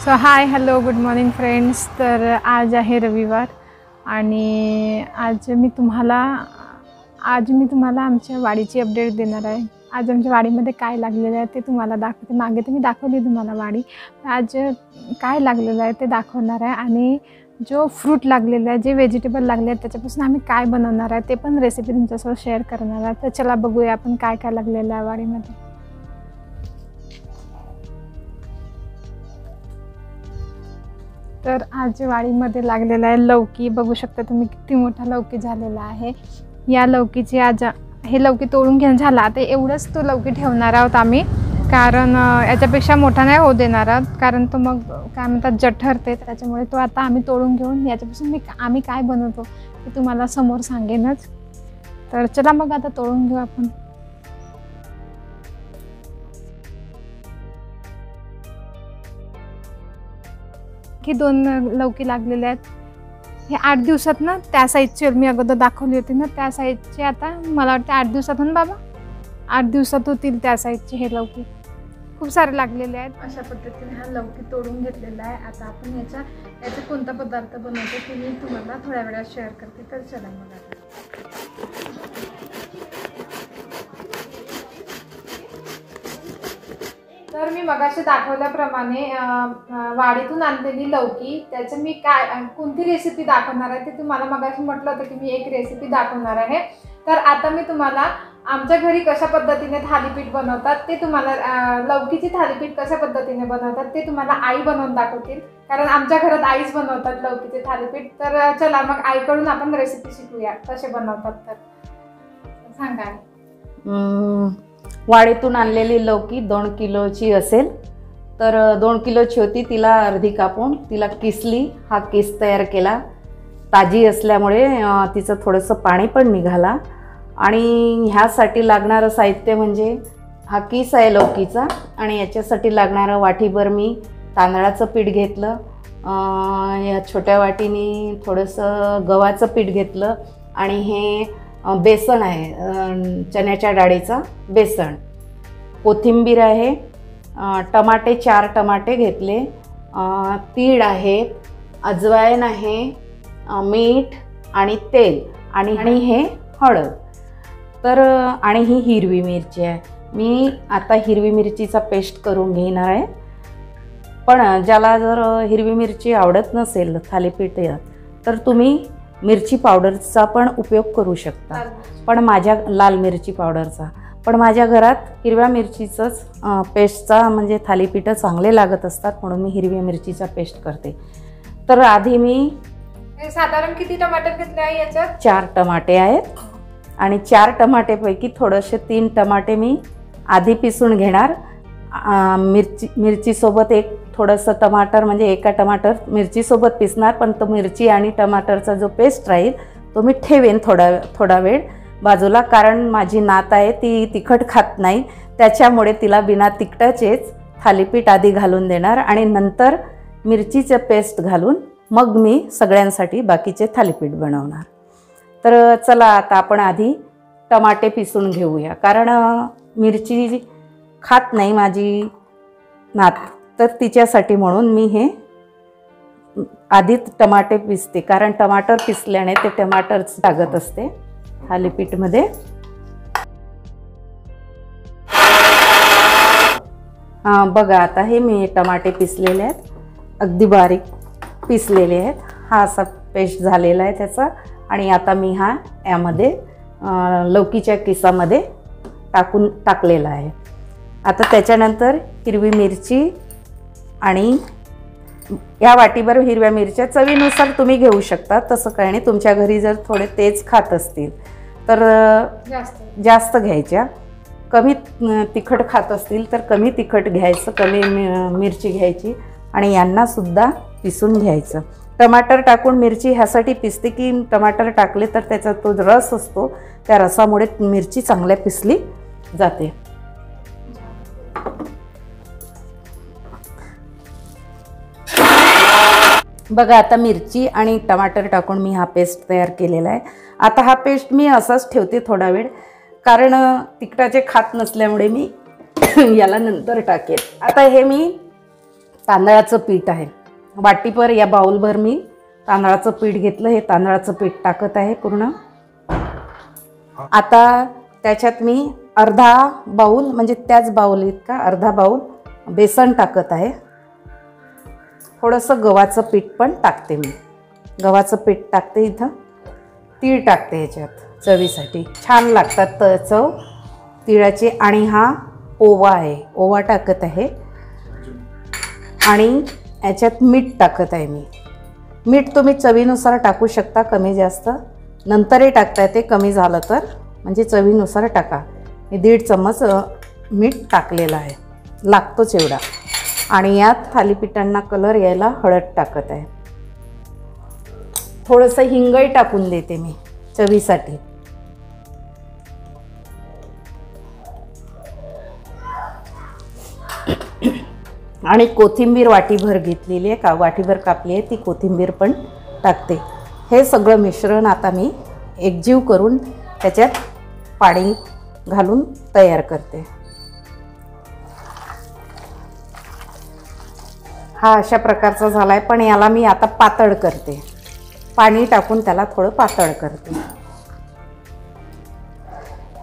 So hi hello good morning friends. तर आज आहे रविवार आणि आज मी तुम्हाला आमच्या वाडीची अपडेट देणार आहे। आज आमच्या वाडीमध्ये काय लागलेलं आहे ते तुम्हाला दाखवते। मागे तर मी दाखवली तुम्हाला वाडी, आज काय लागलेलं आहे ते दाखवणार आहे आणि जो फ्रूट लागलेला आहे, जे व्हेजिटेबल लागले आहेत त्याच्यापासून आम्ही काय बनवणार आहे ते पण रेसिपी तुमच्यासोबत शेअर करणार आहे। तर चला बघूया आपण काय काय लागलेलं आहे वाडीमध्ये। तर आज वाडीमध्ये लागलेला आहे लौकी। बघू शकता तुम्ही किती मोठा लौकी झालेला आहे। या लौकीची आज हे लौकी तोडून घेऊन झाला, आता एवढंच तो लौकी ठेवणार आहोत आम्ही, कारण याच्यापेक्षा मोठा नाही होऊ देणार आहोत, कारण तो मग काय म्हणतात जठरते, त्याच्यामुळे तो आता आम्ही तोडून घेऊन याच्यापासून आम्ही काय बनवतो ते तुम्हाला समोर सांगेनच। तर चला मग आता तोडून घेऊ आपण। की 2 लौकी लागलेले आहेत। हे 8 दिवसात ना, त्या साईजचे मी अगोदर दाखवली होती ना, त्या साईजचे आता मला वाटतं 8 दिवसात ना बाबा, 8 दिवसात होतील त्या साईजचे हे लौकी। खूप सारे लागलेले आहेत। अशा पद्धतीने हा लौकी तोडून घेतलेला आहे। आता आपण याचा कोणता पदार्थ बनवतो ते मी तुम्हाला थोड्या वेळात शेअर करते। तर चला मग आता। तर मी मगाशी दाखवल्याप्रमाणे वाडीतून आणलेली लौकी, त्याचं मी कोणती रेसिपी दाखवणार आहे ते तुम्हाला मगाशी म्हटलं होतं की मी एक रेसिपी दाखवणार आहे। तर आता मी तुम्हाला आमच्या घरी कशा पद्धतीने थालीपीठ बनवतात ते तुम्हाला, लौकीची थालीपीठ कशा पद्धतीने बनवतात ते तुम्हाला आई बनवून दाखवतील, कारण आमच्या घरात आईच बनवतात लौकीचे थालीपीठ। तर चला मग आईकडून आपण रेसिपी शिकूया कसे बनवतात। तर सांगा। वाडीतून आणलेली लौकी 2 किलोची असेल, तर 2 किलोची होती, तिला अर्धी कापून तिला किसली, हा किस तयार केला। ताजी असल्यामुळे तिचं थोडंसं पाणी पण निघाला। आणि ह्यासाठी लागणारं साहित्य म्हणजे हा किस आहे लौकीचा, आणि याच्यासाठी लागणारं वाटीभर मी तांदळाचं पीठ घेतलं, या छोट्या वाटीने थोडंसं गव्हाचं पीठ घेतलं, आणि हे बेसन आहे चण्याच्या डाळीचा बेसन, कोथिंबीर आहे, टमाटे 4 टमाटे घेतले, तीळ आहेत, अजवाईन आहे, मीठ आणि तेल आणि हे हळद। तर आणि ही हिरवी मिरची आहे। मी आता हिरवी मिरचीचा पेस्ट करून घेणार आहे, पण ज्याला जर हिरवी मिरची आवडत नसेल थालीपीठात तर तुम्ही मिरची पावडरचा पण उपयोग करू शकता, पण लाल मिरची पावडरचा, पण माझ्या घरात हिरव्या मिरचीचंच पेस्टचा म्हणजे थालीपीठ चांगले लागत असतात, म्हणून मी हिरव्या मिरचीचा पेस्ट करते। तर आधी मी साधारण किती टमाटर घेतले आहे याच्यात? 4 टमाटे आहेत, आणि 4 टमाटेपैकी थोडेसे 3 टमाटे मी आधी पिसून घेणार। मिरचीसोबत एक थोडंसं टमाटर, म्हणजे एका टमाटर मिरचीसोबत पिसणार, पण तो मिरची आणि टमाटरचा जो पेस्ट राहील तो मी ठेवेन थोडा वेळ बाजूला, कारण माझी नात आहे ती तिखट खात नाही, त्याच्यामुळे तिला बिना तिखटाचेच थालीपीठ आधी घालून देणार आणि नंतर मिरचीचं पेस्ट घालून मग मी सगळ्यांसाठी बाकीचे थालीपीठ बनवणार। तर चला आता आपण आधी टमाटे पिसून घेऊया, कारण मिरची खात नाही माझी नात, तर तिच्यासाठी म्हणून मी हे आधीच टमाटे पिसते, कारण टमाटर पिसल्याने ते टमाटरच लागत असते थालीपीठमध्ये। बघा आता हे मी टमाटे पिसलेले आहेत, अगदी बारीक पिसलेले आहेत, हा असा पेस्ट झालेला आहे त्याचा। आणि आता मी यामध्ये लौकीच्या किसामध्ये टाकलेला आहे। आता त्याच्यानंतर हिरवी मिरची, आणि या वाटीभर हिरव्या मिरच्या चवीनुसार तुम्ही घेऊ शकता, तसं काही नाही, तुमच्या घरी जर थोडे तेज खात असतील तर जास्त घ्यायच्या, कमी तिखट खात असतील तर कमी तिखट घ्यायचं, कमी मिरची घ्यायची, आणि यांना सुद्धा पिसून घ्यायचं। टमाटर टाकून मिरची ह्यासाठी पिसते की टमाटर टाकले तर त्याचा तो रस असतो, त्या रसामुळे मिरची चांगल्या पिसली जाते। बघा आता मिरची आणि टमाटर टाकून मी हा पेस्ट तयार केलेला आहे। आता हा पेस्ट मी असाच ठेवते थोडा वेळ, कारण तिखटाचे खात नसल्यामुळे मी याला नंतर टाकेल। आता हे मी तांदळाचं पीठ आहे, वाटीभर या बाउलभर मी तांदळाचं पीठ घेतलं. हे तांदळाचं पीठ टाकत आहे पूर्ण. आता त्याच्यात मी अर्धा बाउल म्हणजे त्याच बाउल इतका अर्धा बाउल बेसन टाकत आहे. थोडंसं गव्हाचं पीठ पण टाकते मी. गव्हाचं पीठ टाकते. इथं तीळ टाकते ह्याच्यात चवीसाठी, छान लागतात चव तिळाची. आणि हा ओवा आहे, ओवा टाकत आहे. आणि याच्यात मीठ टाकत आहे मी. मीठ तुम्ही चवीनुसार टाकू शकता, कमी जास्त नंतरही टाकता येते. कमी झालं तर म्हणजे चवीनुसार टाका. मी 1.5 चम्मच मीठ टाकलेलं आहे, लागतोच एवढा. आणि यात थालीपीठांना कलर यायला हळद टाकत आहे. थोडंसं हिंगही टाकून देते मी चवीसाठी. आणि कोथिंबीर वाटीभर घेतलेली आहे, वाटीभर कापली आहे, ती कोथिंबीर पण टाकते. हे सगळं मिश्रण आता मी एकजीव करून त्याच्यात पाणी घालून तयार करते. हा अशा प्रकारचा झाला आहे, पण याला मी आता पातळ करते. पाणी टाकून त्याला थोडं पातळ करते.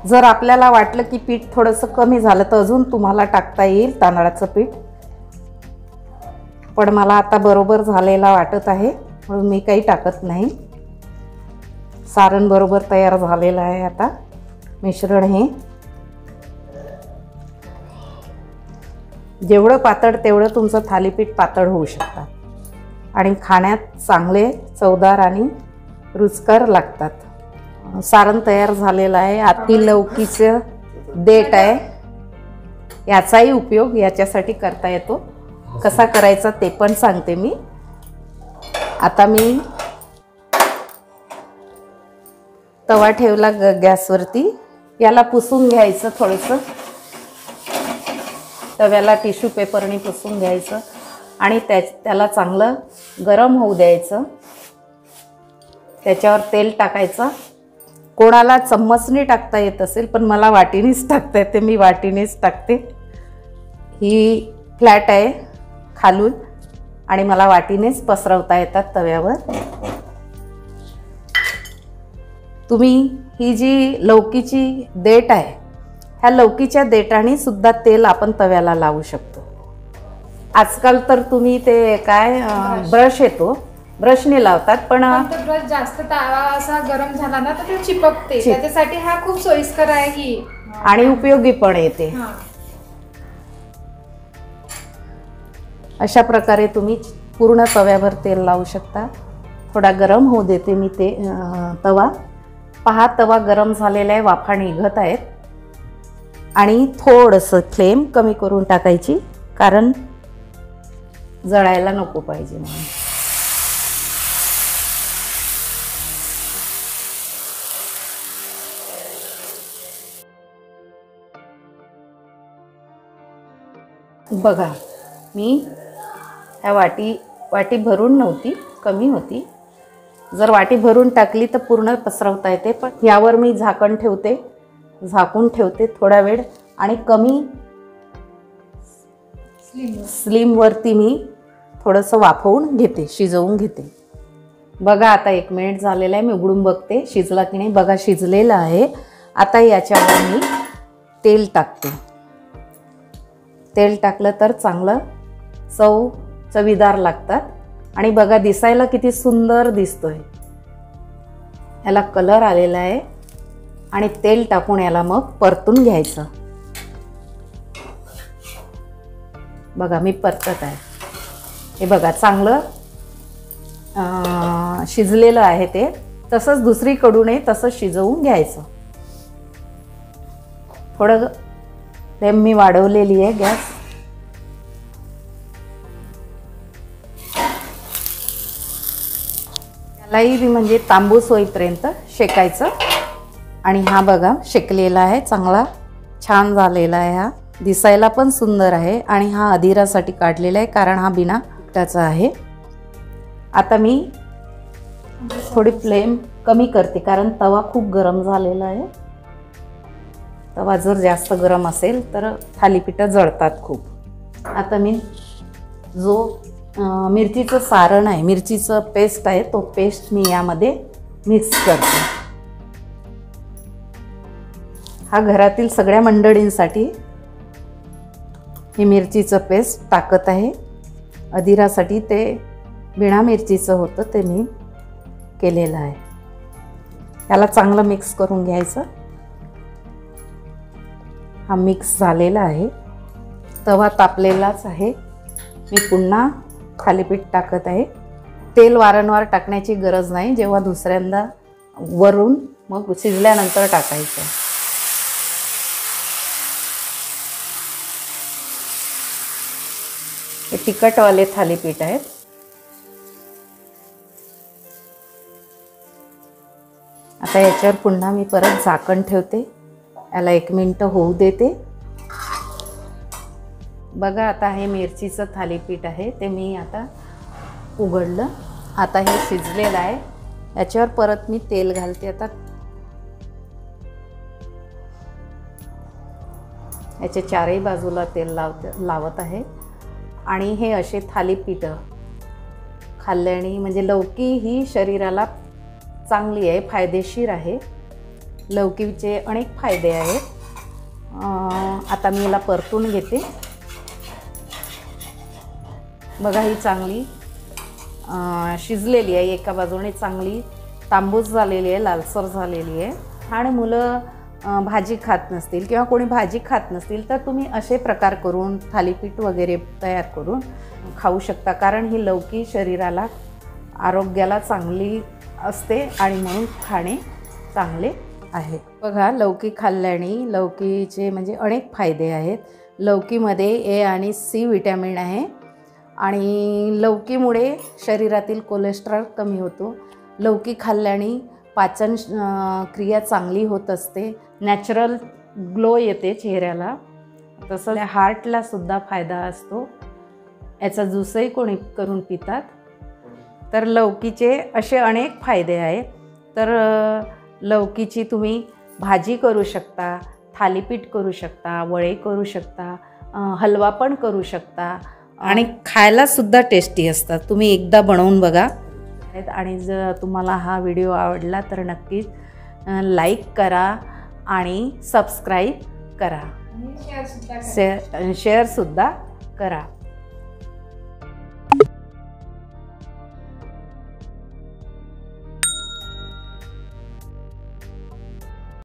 जर आपल्याला वाटलं की पीठ थोडंसं कमी झालं तर अजून तुम्हाला टाकता येईल तांदळाचं पीठ, पण मला आता बरोबर झालेला वाटत आहे म्हणून मी काही टाकत नाही. सारण बरोबर तयार झालेलं आहे. आता मिश्रण हे जेवढं पातळ तेवढं तुमचं थालीपीठ पातळ होऊ शकतं आणि खाण्यात चांगले चवदार आणि रुचकर लागतात. सारण तयार झालेलं आहे. आती लवकीचं देठ आहे, याचाही उपयोग याच्यासाठी करता येतो. कसा करायचा ते पण सांगते मी. आता मी तवा ठेवला गॅसवरती. याला पुसून घ्यायचं थोडंसं, तव्याला टिश्यू पेपरने पुसून घ्यायचं आणि त्याला चांगलं गरम होऊ द्यायचं. त्याच्यावर तेल टाकायचं. कोणाला चम्मचने टाकता येत असेल, पण मला वाटीनेच टाकता येते, मी वाटीनेच टाकते. ही फ्लॅट आहे खालून आणि मला वाटीनेच पसरवता येतात तव्यावर. तुम्ही ही जी लौकीची देठ आहे, ह्या लौकीच्या देठाने सुद्धा तेल आपण तव्याला लावू शकतो. आजकाल तर तुम्ही ते काय ब्रश येतो, ब्रशने लावतात, पण ब्रश जास्त तावा असा गरम झाला ना तर ते चिपकते. त्याच्यासाठी हा खूप सोयीस्कर आहे ही आणि उपयोगी पण येते. अशा प्रकारे तुम्ही पूर्ण तव्यावर तेल लावू शकता. थोडा गरम होऊ देते मी ते तवा. पहा, तवा गरम झालेला आहे, वाफा निघत आहेत. आणि थोडंसं फ्लेम कमी करून टाकायची, कारण जळायला नको पाहिजे म्हणून. बघा, मी ह्या वाटी भरून नव्हती, कमी होती. जर वाटी भरून टाकली तर पूर्ण पसरवता येते, पण यावर मी झाकण ठेवते, झाकून ठेवते थोडा वेळ. आणि कमी स्लिमवरती मी थोडंसं वाफवून घेते, शिजवून घेते. बघा, आता 1 मिनिट झालेला आहे. मी उघडून बघते शिजला की नाही. बघा, शिजलेलं आहे. आता याच्यावर मी तेल टाकते. तेल टाकलं तर चांगलं चवीदार लागतात. आणि बघा, दिसायला किती सुंदर दिसतोय. याला कलर आलेला आहे. आणि तेल टाकून याला मग परतून घ्यायचं. बघा, मी परतत आहे. हे बघा, चांगलं शिजलेलं आहे ते. तसंच दुसरीकडूनही तसंच शिजवून घ्यायचं. थोडं फ्लेम मी वाढवलेली आहे गॅस. त्यालाही म्हणजे तांबूस होईपर्यंत शेकायचं. आणि हा बघा, शेकलेला आहे, चांगला छान झालेला आहे. हा दिसायला पण सुंदर आहे. आणि हा अधीरासाठी काढलेला आहे, कारण हा बिना तिखटाचा आहे. आता मी थोडी फ्लेम कमी करते, कारण तवा खूप गरम झालेला आहे. तवा जर जास्त गरम असेल तर थालीपीठं जळतात खूप. आता मी जो मिरचीचं सारण आहे, मिरचीचं पेस्ट आहे, तो पेस्ट मी यामध्ये मिक्स करते. हा घरातील सगळ्या मंडळींसाठी ही मिरचीचं पेस्ट टाकत आहे. अधीरासाठी ते बिना मिरचीचं होतं, ते मी केलेलं आहे. त्याला चांगलं मिक्स करून घ्यायचं. हा मिक्स झालेला आहे. तवा तापलेलाच आहे. मी पुन्हा थालीपीठ टाकत आहे. तेल वारंवार टाकण्याची गरज नाही. जेव्हा दुसऱ्यांदा वरून मग शिजल्यानंतर टाकायचं. हे तिखटवाले थालीपीठ आहेत. आता याच्यावर पुन्हा मी परत झाकण ठेवते. याला 1 मिनिट होऊ देते. बघा, आता हे मिरचीचं थालीपीठ आहे, ते मी आता उघडलं. आता हे शिजलेलं आहे. याच्यावर परत मी तेल घालते. आता याच्या चारही बाजूला तेल लावत आहे. आणि हे असे थालीपीठ खाल्ल्याने म्हणजे लौकी ही शरीराला चांगली आहे, फायदेशीर आहे. लौकीचे अनेक फायदे आहेत. आता मी याला परतून घेते. बघा, ही चांगली शिजलेली आहे. एका बाजूने चांगली तांबूस झालेली आहे, लालसर झालेली आहे. आणि मुलं भाजी खात नसतील किंवा कोणी भाजी खात नसतील तर तुम्ही असे प्रकार करून थालीपीठ वगैरे तयार करून खाऊ शकता. कारण ही लौकी शरीराला, आरोग्याला चांगली असते आणि म्हणून खाणे चांगले आहे. बघा, लौकी खाल्ल्याने लौकीचे म्हणजे अनेक फायदे आहेत. लौकीमध्ये A आणि C विटॅमिन आहे आणि लौकीमुळे शरीरातील कोलेस्ट्रॉल कमी होतो. लौकी खाल्ल्याने पाचन क्रिया चांगली होत असते. नॅचरल ग्लो येते चेहऱ्याला. तसं हार्टला सुद्धा फायदा असतो. याचा ज्यूसही कोणी करून पितात. तर लौकीचे असे अनेक फायदे आहेत. तर लौकीची तुम्ही भाजी करू शकता, थालीपीठ करू शकता, वडे करू शकता, हलवा पण करू शकता आणि खायला सुद्धा टेस्टी असतात. तुम्ही एकदा बनवून बघा. आणि जर तुम्हाला हा व्हिडिओ आवडला तर नक्कीच लाईक करा आणि सबस्क्राईब करा, शेअरसुद्धा करा.